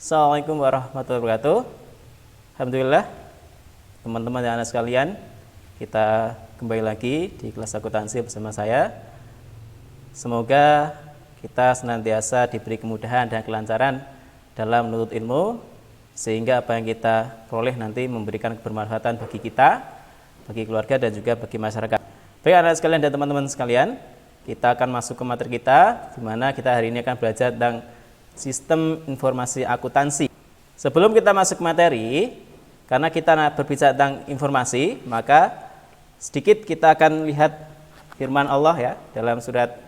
Assalamualaikum warahmatullahi wabarakatuh. Alhamdulillah, teman-teman dan anak sekalian, kita kembali lagi di kelas akuntansi bersama saya. Semoga kita senantiasa diberi kemudahan dan kelancaran dalam menuntut ilmu, sehingga apa yang kita peroleh nanti memberikan kebermanfaatan bagi kita, bagi keluarga, dan juga bagi masyarakat. Baik anak sekalian dan teman-teman sekalian, kita akan masuk ke materi kita, di mana kita hari ini akan belajar tentang sistem informasi akuntansi. Sebelum kita masuk ke materi, karena kita berbicara tentang informasi, maka sedikit kita akan lihat firman Allah ya dalam surat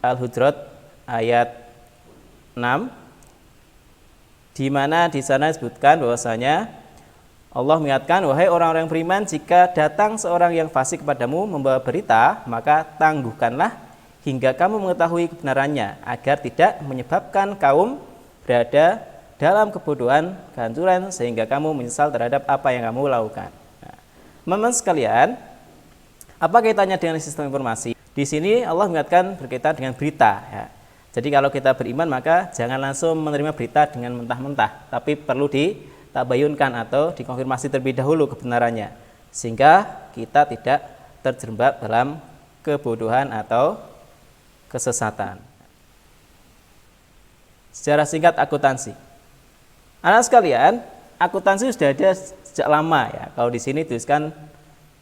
Al-Hujurat ayat 6, di mana di sana disebutkan bahwasanya Allah mengingatkan, wahai orang-orang beriman, jika datang seorang yang fasik kepadamu membawa berita, maka tangguhkanlah hingga kamu mengetahui kebenarannya, agar tidak menyebabkan kaum berada dalam kebodohan, kehancuran, sehingga kamu menyesal terhadap apa yang kamu lakukan. Nah, teman-teman sekalian, apa kaitannya dengan sistem informasi? Di sini Allah mengingatkan berkaitan dengan berita. Ya. Jadi kalau kita beriman, maka jangan langsung menerima berita dengan mentah-mentah, tapi perlu ditabayunkan atau dikonfirmasi terlebih dahulu kebenarannya, sehingga kita tidak terjerembab dalam kebodohan atau kesesatan. Secara singkat akuntansi. Anak sekalian, akuntansi sudah ada sejak lama ya. Kalau di sini tuliskan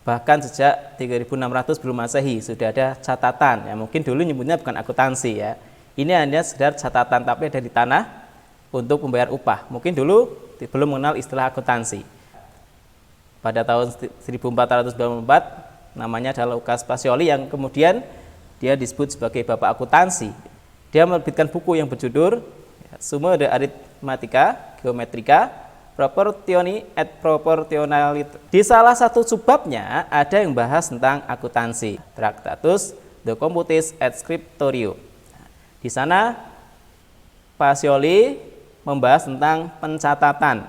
bahkan sejak 3600 sebelum Masehi sudah ada catatan. Ya, mungkin dulu nyebutnya bukan akuntansi ya. Ini hanya sekedar catatan, tapi ada di tanah untuk membayar upah. Mungkin dulu belum mengenal istilah akuntansi. Pada tahun 1494 namanya adalah Lukas Pacioli, yang kemudian dia disebut sebagai bapak akuntansi. Dia menerbitkan buku yang berjudul Summa de Arithmetica Geometrica Proportioni et Proportionalitate. Di salah satu subbabnya ada yang bahas tentang akuntansi, Tractatus de Computis et Scriptorio. Di sana Pacioli membahas tentang pencatatan,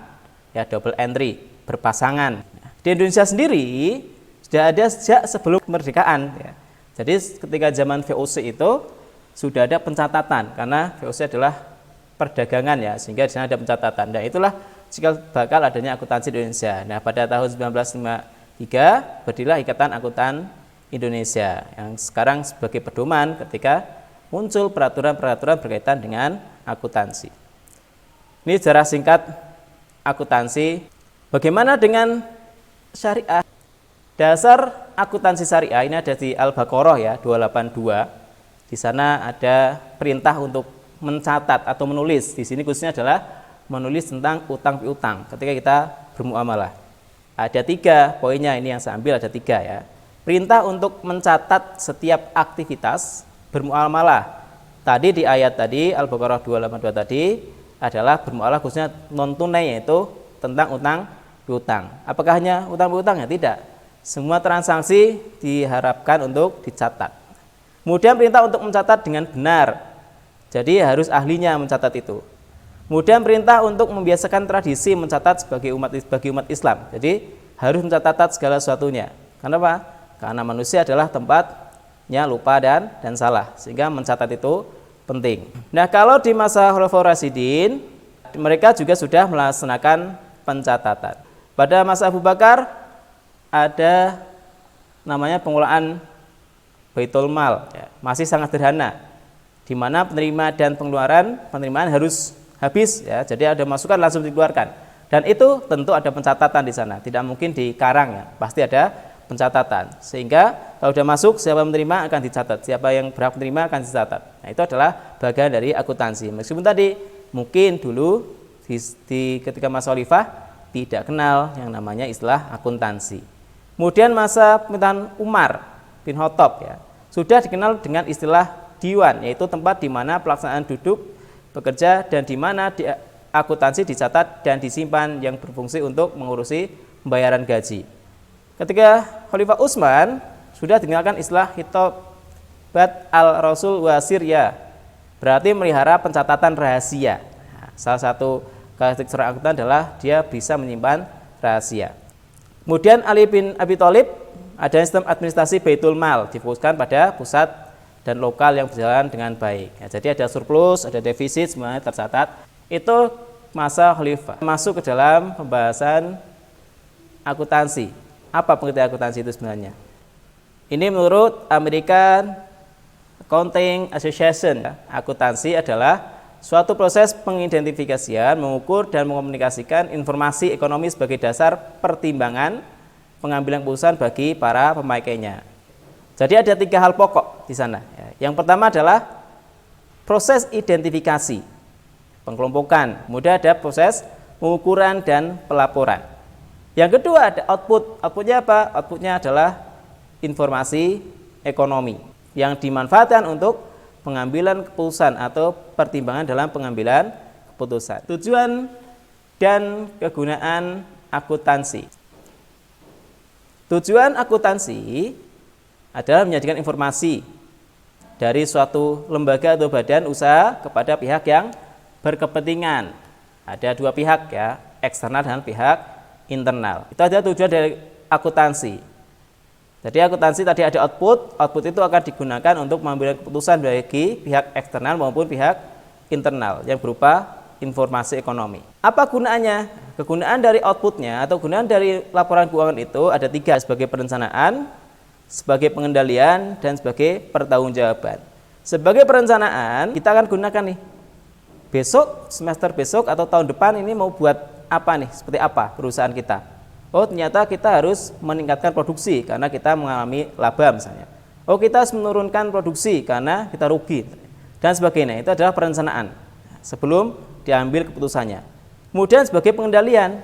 ya, double entry, berpasangan. Di Indonesia sendiri sudah ada sejak sebelum kemerdekaan. Ya. Jadi ketika zaman VOC itu sudah ada pencatatan, karena VOC adalah perdagangan ya, sehingga di sana ada pencatatan. Dan itulah cikal bakal adanya akuntansi di Indonesia. Nah, pada tahun 1953 berdirilah Ikatan Akuntan Indonesia, yang sekarang sebagai pedoman ketika muncul peraturan-peraturan berkaitan dengan akuntansi. Ini sejarah singkat akuntansi. Bagaimana dengan syariah? Dasar akuntansi syariah ini ada di Al-Baqarah ya, 282. Di sana ada perintah untuk mencatat atau menulis. Di sini khususnya adalah menulis tentang utang piutang ketika kita bermuamalah. Ada 3 poinnya, ini yang saya ambil ada 3 ya. Perintah untuk mencatat setiap aktivitas bermuamalah. Tadi di ayat tadi Al-Baqarah 282 tadi adalah bermuamalah khususnya non tunai, yaitu tentang utang piutang. Apakah hanya utang piutang? Ya tidak. Semua transaksi diharapkan untuk dicatat. Kemudian perintah untuk mencatat dengan benar. Jadi harus ahlinya mencatat itu. Kemudian perintah untuk membiasakan tradisi mencatat bagi umat Islam. Jadi harus mencatat segala sesuatunya. Kenapa? Karena manusia adalah tempatnya lupa dan salah. Sehingga mencatat itu penting. Nah, kalau di masa Khulafaur Rasyidin, mereka juga sudah melaksanakan pencatatan. Pada masa Abu Bakar ada namanya pengelolaan Baitul Mal ya, masih sangat sederhana, di mana penerima dan penerimaan harus habis ya, jadi ada masukan langsung dikeluarkan, dan itu tentu ada pencatatan di sana, tidak mungkin dikarang ya, pasti ada pencatatan, sehingga kalau sudah masuk siapa menerima akan dicatat, siapa yang berhak menerima akan dicatat. Nah, itu adalah bagian dari akuntansi. Meskipun tadi mungkin dulu ketika masa Khalifah tidak kenal yang namanya istilah akuntansi. Kemudian masa pemerintahan Umar bin Khattab ya, sudah dikenal dengan istilah diwan, yaitu tempat di mana pelaksanaan duduk, bekerja, dan di mana akuntansi dicatat dan disimpan, yang berfungsi untuk mengurusi pembayaran gaji. Ketika Khalifah Utsman sudah dikenalkan istilah Hitobat al-Rasul wa Sirya, berarti melihara pencatatan rahasia. Nah, salah satu karakteristik seorang akuntan adalah dia bisa menyimpan rahasia. Kemudian Ali bin Abi Thalib ada sistem administrasi Baitul Mal, difokuskan pada pusat dan lokal yang berjalan dengan baik. Ya, jadi ada surplus, ada defisit, semuanya tercatat. Itu masa khalifah masuk ke dalam pembahasan akuntansi. Apa pengertian akuntansi itu sebenarnya? Ini menurut American Accounting Association, akuntansi adalah suatu proses pengidentifikasian, mengukur dan mengkomunikasikan informasi ekonomi sebagai dasar pertimbangan pengambilan keputusan bagi para pemakainya. Jadi ada 3 hal pokok di sana. Yang pertama adalah proses identifikasi, pengkelompokan. Kemudian ada proses pengukuran dan pelaporan. Yang kedua ada output. Outputnya apa? Outputnya adalah informasi ekonomi yang dimanfaatkan untuk pengambilan keputusan atau pertimbangan dalam pengambilan keputusan. Tujuan dan kegunaan akuntansi. Tujuan akuntansi adalah menyajikan informasi dari suatu lembaga atau badan usaha kepada pihak yang berkepentingan. Ada 2 pihak ya, eksternal dan pihak internal. Itu adalah tujuan dari akuntansi. Jadi akuntansi tadi ada output itu akan digunakan untuk mengambil keputusan bagi pihak eksternal maupun pihak internal yang berupa informasi ekonomi. Apa gunaannya? Kegunaan dari outputnya atau gunaan dari laporan keuangan itu ada 3, sebagai perencanaan, sebagai pengendalian, dan sebagai pertanggungjawaban. Sebagai perencanaan kita akan gunakan nih, besok, semester besok atau tahun depan ini mau buat apa nih, seperti apa perusahaan kita. Oh ternyata kita harus meningkatkan produksi karena kita mengalami laba misalnya. Oh kita harus menurunkan produksi karena kita rugi dan sebagainya. Itu adalah perencanaan sebelum diambil keputusannya. Kemudian sebagai pengendalian,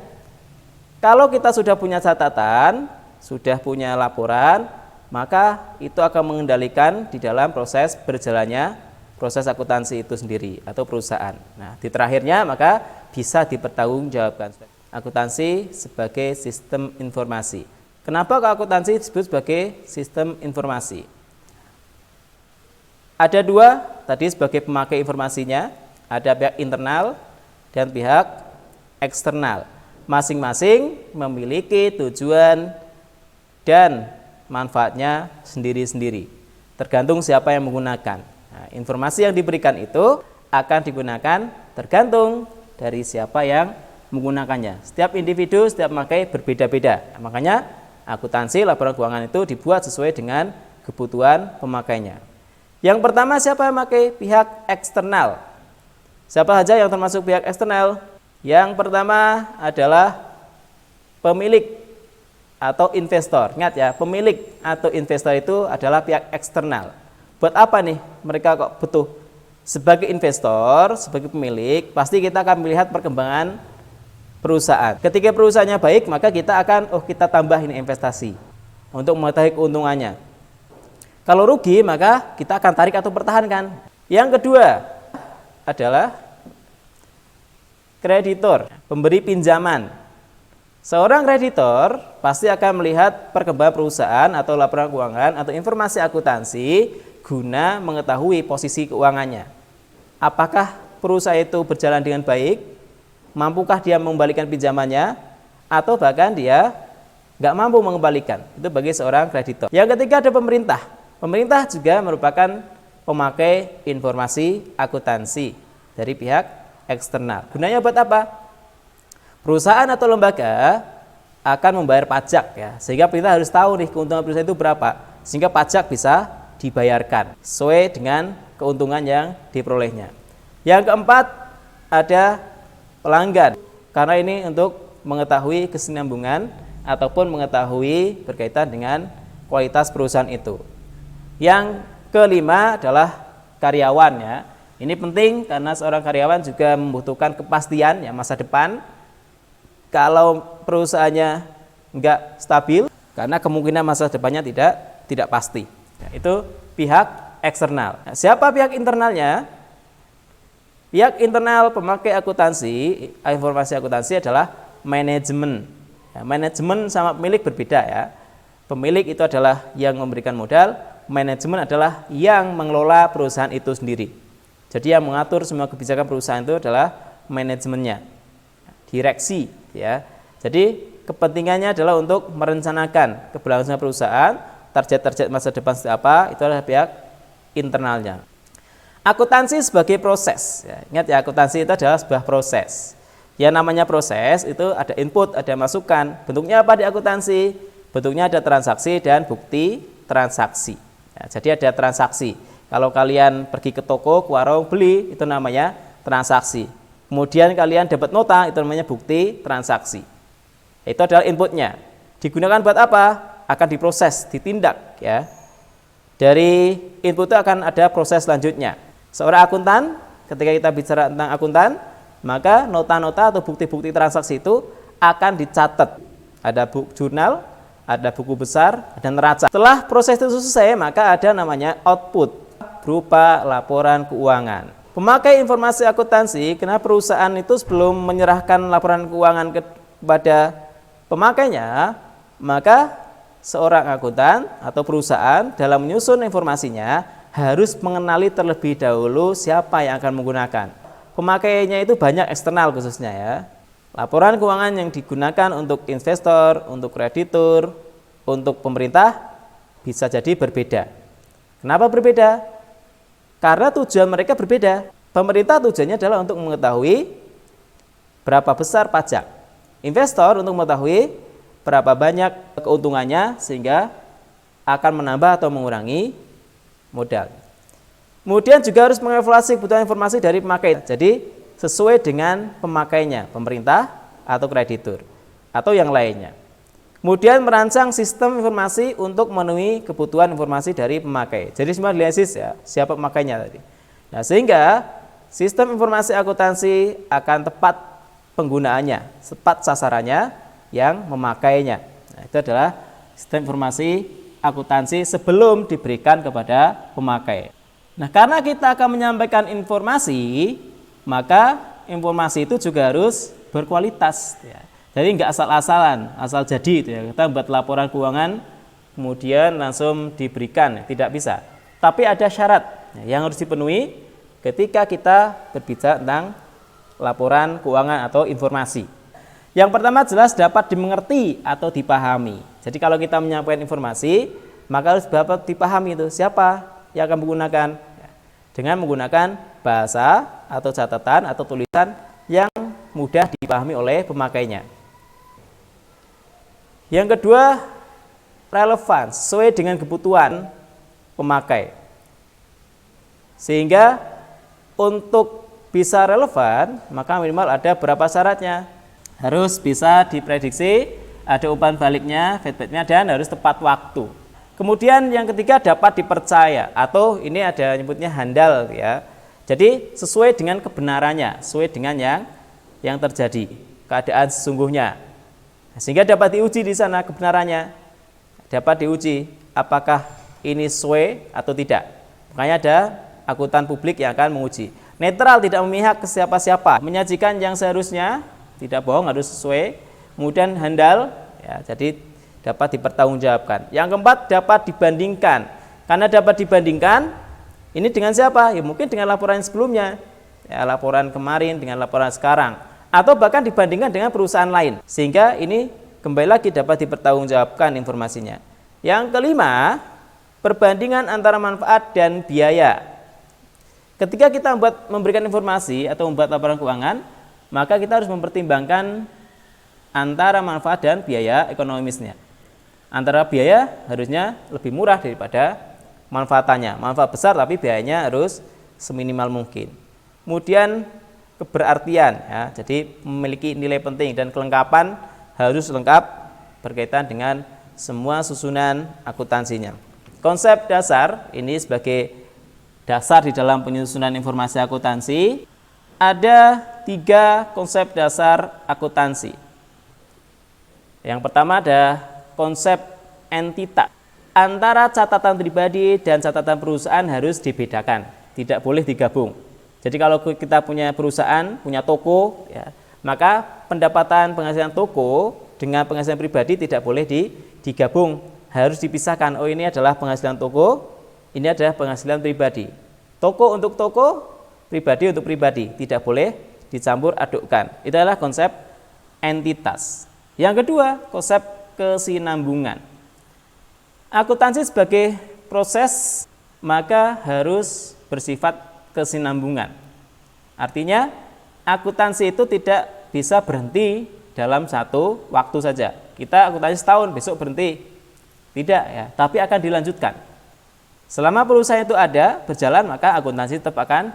kalau kita sudah punya catatan, sudah punya laporan, maka itu akan mengendalikan di dalam proses berjalannya proses akuntansi itu sendiri atau perusahaan. Nah di terakhirnya maka bisa dipertanggungjawabkan. Akuntansi sebagai sistem informasi. Kenapa akuntansi disebut sebagai sistem informasi? Ada 2 tadi sebagai pemakai informasinya, ada pihak internal dan pihak eksternal. Masing-masing memiliki tujuan dan manfaatnya sendiri-sendiri. Tergantung siapa yang menggunakan. Nah, informasi yang diberikan itu akan digunakan tergantung dari siapa yang menggunakannya. Setiap individu, setiap pemakai berbeda-beda. Makanya akuntansi laporan keuangan itu dibuat sesuai dengan kebutuhan pemakainya. Yang pertama siapa yang memakai? Pihak eksternal. Siapa saja yang termasuk pihak eksternal? Yang pertama adalah pemilik atau investor. Ingat ya, pemilik atau investor itu adalah pihak eksternal. Buat apa nih mereka kok butuh? Sebagai investor, sebagai pemilik, pasti kita akan melihat perkembangan perusahaan. Ketika perusahaannya baik, maka kita akan kita tambah ini investasi untuk mengetahui keuntungannya. Kalau rugi, maka kita akan tarik atau pertahankan. Yang kedua adalah kreditor, pemberi pinjaman. Seorang kreditor pasti akan melihat perkembangan perusahaan atau laporan keuangan atau informasi akuntansi guna mengetahui posisi keuangannya. Apakah perusahaan itu berjalan dengan baik? Mampukah dia mengembalikan pinjamannya? Atau bahkan dia nggak mampu mengembalikan? Itu bagi seorang kreditor. Yang ketiga ada pemerintah. Pemerintah juga merupakan pemakai informasi akuntansi dari pihak eksternal. Gunanya buat apa? Perusahaan atau lembaga akan membayar pajak ya, sehingga kita harus tahu nih keuntungan perusahaan itu berapa, sehingga pajak bisa dibayarkan sesuai dengan keuntungan yang diperolehnya. Yang keempat ada pelanggan, karena ini untuk mengetahui kesinambungan ataupun mengetahui berkaitan dengan kualitas perusahaan itu. Yang kelima adalah karyawan ya. Ini penting karena seorang karyawan juga membutuhkan kepastian ya masa depan. Kalau perusahaannya enggak stabil, karena kemungkinan masa depannya tidak pasti. Ya, itu pihak eksternal. Nah, siapa pihak internalnya? Pihak internal pemakai akuntansi, informasi akuntansi adalah manajemen. Ya, manajemen sama pemilik berbeda ya. Pemilik itu adalah yang memberikan modal, manajemen adalah yang mengelola perusahaan itu sendiri. Jadi yang mengatur semua kebijakan perusahaan itu adalah manajemennya, direksi ya. Jadi kepentingannya adalah untuk merencanakan keberlangsungan perusahaan, target-target masa depan seperti apa, itu adalah pihak internalnya. Akuntansi sebagai proses ya. Ingat ya, akuntansi itu adalah sebuah proses. Ya namanya proses itu ada input, ada masukan. Bentuknya apa di akuntansi? Bentuknya ada transaksi dan bukti transaksi. Ya, jadi ada transaksi. Kalau kalian pergi ke toko, ke warung, beli, itu namanya transaksi. Kemudian kalian dapat nota, itu namanya bukti transaksi. Itu adalah inputnya. Digunakan buat apa? Akan diproses, ditindak. Ya. Dari input itu akan ada proses selanjutnya. Seorang akuntan, ketika kita bicara tentang akuntan, maka nota-nota atau bukti-bukti transaksi itu akan dicatat. Ada buku jurnal, ada buku besar, ada neraca. Setelah proses itu selesai, maka ada namanya output berupa laporan keuangan. Pemakai informasi akuntansi, karena perusahaan itu sebelum menyerahkan laporan keuangan kepada pemakainya, maka seorang akuntan atau perusahaan dalam menyusun informasinya harus mengenali terlebih dahulu siapa yang akan menggunakan. Pemakainya itu banyak eksternal khususnya ya. Laporan keuangan yang digunakan untuk investor, untuk kreditur, untuk pemerintah bisa jadi berbeda. Kenapa berbeda? Karena tujuan mereka berbeda. Pemerintah tujuannya adalah untuk mengetahui berapa besar pajak. Investor untuk mengetahui berapa banyak keuntungannya sehingga akan menambah atau mengurangi modal. Kemudian juga harus mengevaluasi kebutuhan informasi dari pemakai. Jadi sesuai dengan pemakainya, pemerintah atau kreditur atau yang lainnya. Kemudian merancang sistem informasi untuk memenuhi kebutuhan informasi dari pemakai. Jadi semua analisis ya, siapa pemakainya tadi. Nah, sehingga sistem informasi akuntansi akan tepat penggunaannya, tepat sasarannya yang memakainya. Nah, itu adalah sistem informasi akuntansi sebelum diberikan kepada pemakai. Nah, karena kita akan menyampaikan informasi, maka informasi itu juga harus berkualitas. Ya. Jadi nggak asal-asalan, asal jadi. Itu ya. Kita buat laporan keuangan, kemudian langsung diberikan, tidak bisa. Tapi ada syarat yang harus dipenuhi ketika kita berbicara tentang laporan keuangan atau informasi. Yang pertama jelas dapat dimengerti atau dipahami. Jadi kalau kita menyampaikan informasi, maka harus dapat dipahami itu siapa yang akan menggunakan dengan menggunakan bahasa atau catatan atau tulisan yang mudah dipahami oleh pemakainya. Yang kedua, relevan sesuai dengan kebutuhan pemakai. Sehingga untuk bisa relevan, maka minimal ada beberapa syaratnya. Harus bisa diprediksi, ada umpan baliknya, feedbacknya, dan harus tepat waktu. Kemudian yang ketiga dapat dipercaya atau ini ada nyebutnya handal ya. Jadi sesuai dengan kebenarannya, sesuai dengan yang terjadi, keadaan sesungguhnya. Sehingga dapat diuji di sana kebenarannya. Dapat diuji apakah ini sesuai atau tidak. Makanya ada akuntan publik yang akan menguji. Netral, tidak memihak ke siapa-siapa, menyajikan yang seharusnya, tidak bohong, harus sesuai. Kemudian handal ya, jadi dapat dipertanggungjawabkan. Yang keempat dapat dibandingkan. Karena dapat dibandingkan, ini dengan siapa? Ya mungkin dengan laporan sebelumnya, ya, laporan kemarin dengan laporan sekarang, atau bahkan dibandingkan dengan perusahaan lain. Sehingga ini kembali lagi dapat dipertanggungjawabkan informasinya. Yang kelima, perbandingan antara manfaat dan biaya. Ketika kita memberikan informasi atau membuat laporan keuangan, maka kita harus mempertimbangkan antara manfaat dan biaya ekonomisnya. Antara biaya harusnya lebih murah daripada manfaatannya. Manfaat besar tapi biayanya harus seminimal mungkin. Kemudian keberartian ya, jadi memiliki nilai penting dan kelengkapan harus lengkap berkaitan dengan semua susunan akuntansinya. Konsep dasar ini sebagai dasar di dalam penyusunan informasi akuntansi. Ada 3 konsep dasar akuntansi. Yang pertama ada konsep entitas. Antara catatan pribadi dan catatan perusahaan harus dibedakan, tidak boleh digabung. Jadi kalau kita punya perusahaan, punya toko, ya, maka pendapatan penghasilan toko dengan penghasilan pribadi tidak boleh digabung, harus dipisahkan. Oh, ini adalah penghasilan toko, ini adalah penghasilan pribadi. Toko untuk toko, pribadi untuk pribadi, tidak boleh dicampur adukkan. Itu adalah konsep entitas. Yang kedua, konsep kesinambungan. Akuntansi sebagai proses maka harus bersifat kesinambungan. Artinya akuntansi itu tidak bisa berhenti dalam satu waktu saja. Kita akuntansi setahun, besok berhenti. Tidak ya, tapi akan dilanjutkan. Selama perusahaan itu ada, berjalan, maka akuntansi tetap akan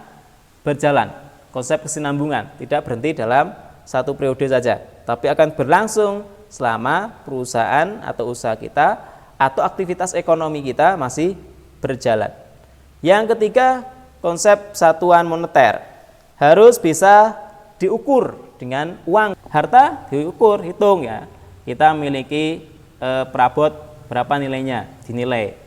berjalan. Konsep kesinambungan, tidak berhenti dalam satu periode saja, tapi akan berlangsung selama perusahaan atau usaha kita atau aktivitas ekonomi kita masih berjalan. Yang ketiga, konsep satuan moneter. Harus bisa diukur dengan uang. Harta diukur, hitung ya. Kita memiliki perabot berapa nilainya, dinilai.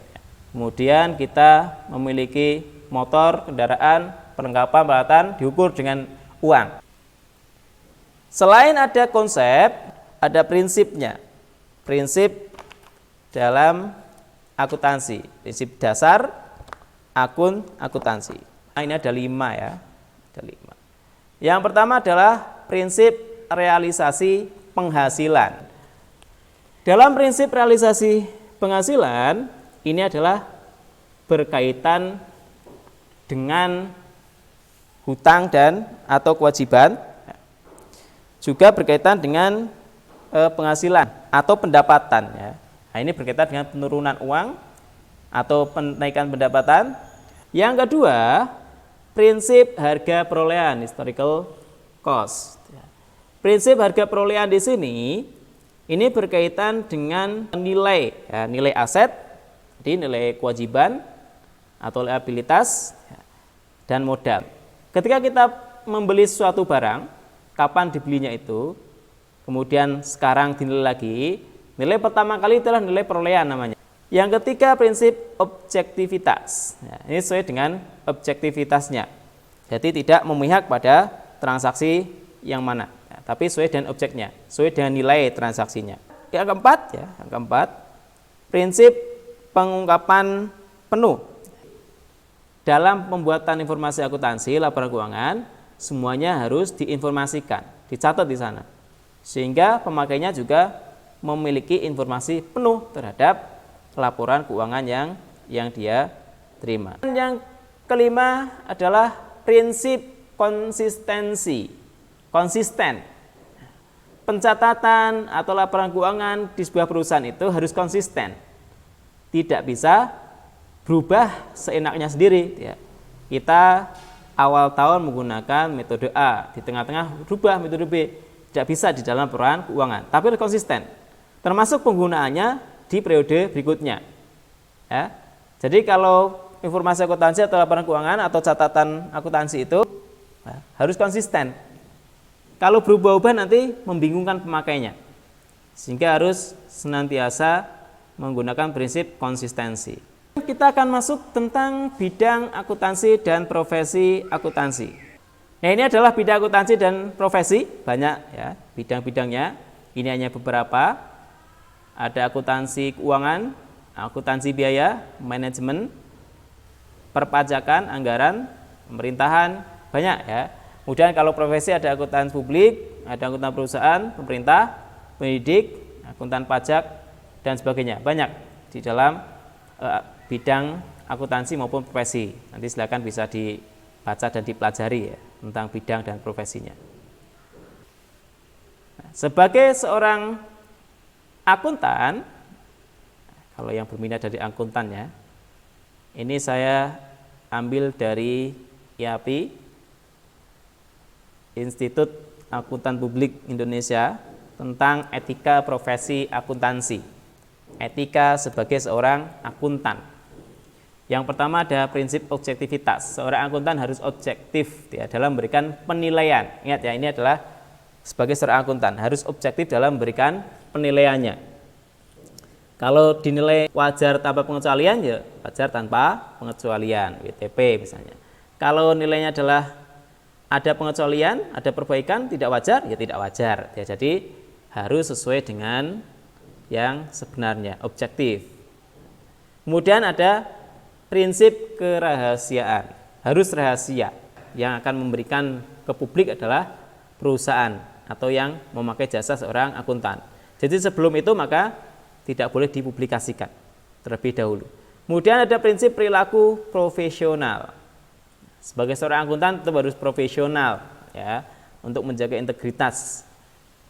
Kemudian kita memiliki motor, kendaraan, perlengkapan, peralatan, diukur dengan uang. Selain ada konsep, ada prinsipnya. Prinsip dalam akuntansi, prinsip dasar akuntansi. Nah, ini ada 5 ya. Ada 5. Yang pertama adalah prinsip realisasi penghasilan. Dalam prinsip realisasi penghasilan, ini adalah berkaitan dengan hutang dan atau kewajiban, juga berkaitan dengan penghasilan atau pendapatan ya. Nah, ini berkaitan dengan penurunan uang atau penaikan pendapatan. Yang kedua, prinsip harga perolehan, historical cost. Prinsip harga perolehan di sini ini berkaitan dengan nilai, ya, nilai aset, jadi nilai kewajiban atau liabilitas dan modal. Ketika kita membeli suatu barang, kapan dibelinya itu, kemudian sekarang dinilai lagi, nilai pertama kali itulah nilai perolehan namanya. Yang ketiga, prinsip objektivitas. Ya, ini sesuai dengan objektivitasnya. Jadi tidak memihak pada transaksi yang mana, ya, tapi sesuai dengan objeknya, sesuai dengan nilai transaksinya. Yang keempat, prinsip pengungkapan penuh. Dalam pembuatan informasi akuntansi, laporan keuangan, semuanya harus diinformasikan, dicatat di sana. Sehingga pemakainya juga memiliki informasi penuh terhadap laporan keuangan yang dia terima. Yang kelima adalah prinsip konsistensi. Konsisten. Pencatatan atau laporan keuangan di sebuah perusahaan itu harus konsisten. Tidak bisa berubah seenaknya sendiri ya. Kita awal tahun menggunakan metode A, di tengah-tengah berubah metode B. Tidak bisa di dalam laporan keuangan, tapi harus konsisten. Termasuk penggunaannya di periode berikutnya. Ya. Jadi kalau informasi akuntansi atau laporan keuangan atau catatan akuntansi itu harus konsisten. Kalau berubah-ubah nanti membingungkan pemakainya. Sehingga harus senantiasa menggunakan prinsip konsistensi. Kita akan masuk tentang bidang akuntansi dan profesi akuntansi. Nah, ini adalah bidang akuntansi dan profesi, banyak ya bidang-bidangnya. Ini hanya beberapa. Ada akuntansi keuangan, akuntansi biaya, manajemen, perpajakan, anggaran, pemerintahan, banyak ya. Kemudian kalau profesi ada akuntan publik, ada akuntan perusahaan, pemerintah, pendidik, akuntan pajak dan sebagainya. Banyak di dalam bidang akuntansi maupun profesi. Nanti silakan bisa dibaca dan dipelajari ya tentang bidang dan profesinya. Nah, sebagai seorang akuntan, kalau yang berminat dari akuntannya, ini saya ambil dari IAPI, Institut Akuntan Publik Indonesia, tentang etika profesi akuntansi. Etika sebagai seorang akuntan. Yang pertama ada prinsip objektivitas. Seorang akuntan harus objektif ya, dalam memberikan penilaian. Ingat ya, ini adalah sebagai seorang akuntan harus objektif dalam memberikan penilaiannya. Kalau dinilai wajar tanpa pengecualian, ya wajar tanpa pengecualian, WTP misalnya. Kalau nilainya adalah ada pengecualian, ada perbaikan, tidak wajar, ya tidak wajar. Ya, jadi harus sesuai dengan yang sebenarnya, objektif. Kemudian ada prinsip kerahasiaan, harus rahasia. Yang akan memberikan ke publik adalah perusahaan atau yang memakai jasa seorang akuntan. Jadi sebelum itu maka tidak boleh dipublikasikan terlebih dahulu. Kemudian ada prinsip perilaku profesional. Sebagai seorang akuntan tetap harus profesional ya. untuk menjaga integritas,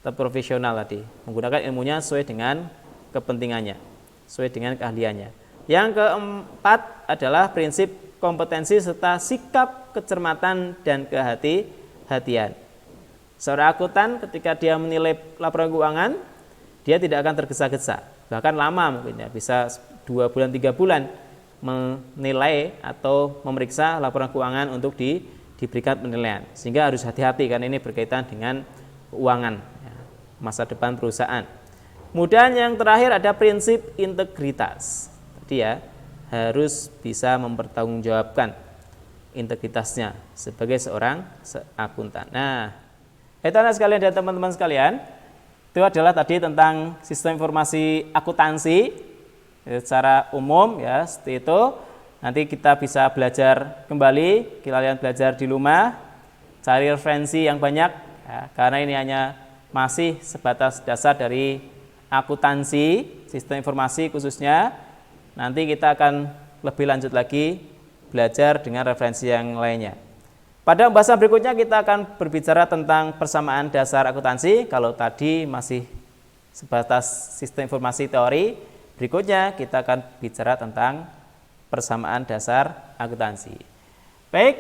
tetap profesional tadi, menggunakan ilmunya sesuai dengan kepentingannya, sesuai dengan keahliannya. Yang keempat adalah prinsip kompetensi serta sikap kecermatan dan kehati-hatian. Seorang akuntan ketika dia menilai laporan keuangan, dia tidak akan tergesa-gesa, bahkan lama mungkin ya, bisa 2 bulan 3 bulan menilai atau memeriksa laporan keuangan untuk diberikan penilaian. Sehingga harus hati-hati karena ini berkaitan dengan keuangan ya, masa depan perusahaan. Kemudian yang terakhir ada prinsip integritas. Tadi ya, harus bisa mempertanggungjawabkan integritasnya sebagai seorang akuntan. Nah, itu anak sekalian dan teman-teman sekalian, itu adalah tadi tentang sistem informasi akuntansi secara umum ya, seperti itu. Nanti kita bisa belajar kembali, kalian belajar di rumah, cari referensi yang banyak ya, karena ini hanya masih sebatas dasar dari akuntansi, sistem informasi khususnya. Nanti kita akan lebih lanjut lagi belajar dengan referensi yang lainnya. Pada pembahasan berikutnya kita akan berbicara tentang persamaan dasar akuntansi. Kalau tadi masih sebatas sistem informasi teori, berikutnya kita akan bicara tentang persamaan dasar akuntansi. Baik,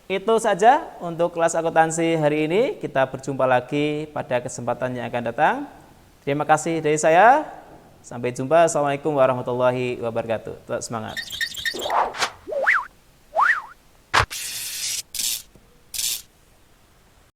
itu saja untuk kelas akuntansi hari ini. Kita berjumpa lagi pada kesempatan yang akan datang. Terima kasih dari saya. Sampai jumpa. Assalamualaikum warahmatullahi wabarakatuh. Tetap semangat.